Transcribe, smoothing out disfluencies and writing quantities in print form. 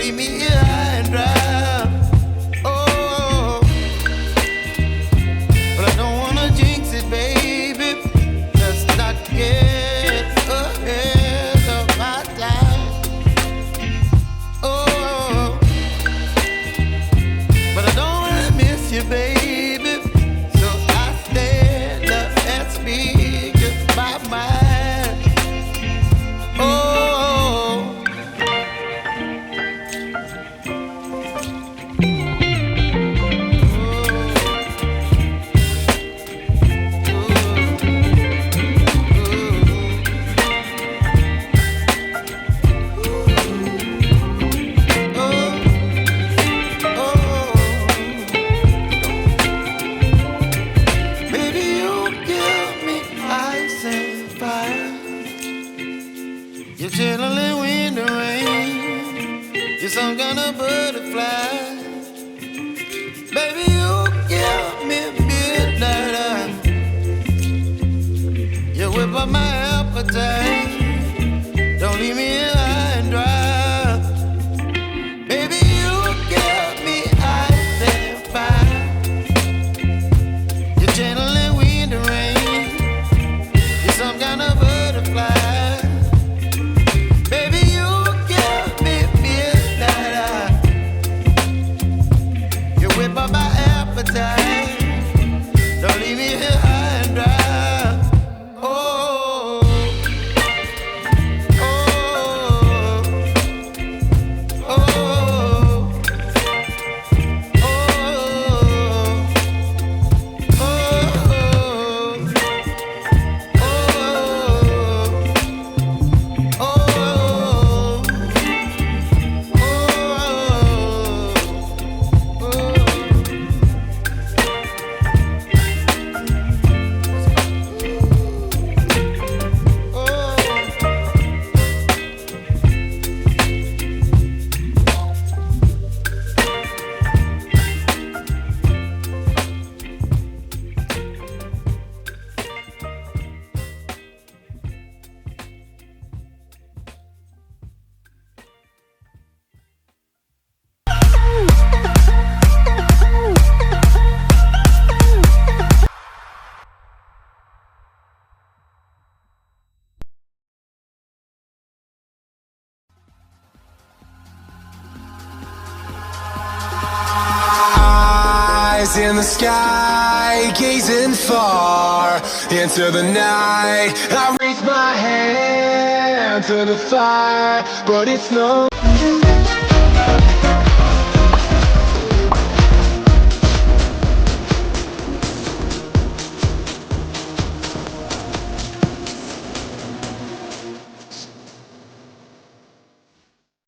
leave me here high and dry. Oh, but I don't wanna jinx it, baby. Let's not get ahead of my time. Oh, but I don't wanna miss you, baby. So I stand up and speak just my mind. Oh. You're chilling in the rain. You're some kind of butterfly. Baby, you give me midnight. You whip up my appetite. Don't leave me here high and dry. Baby, you give me ice and fire. You're channeling wind and rain. You're some kind of butterfly. My appetite. Don't leave me here high and dry. Oh, oh, oh, oh, In the sky, gazing far into the night, I raise my hand to the fire, but it's no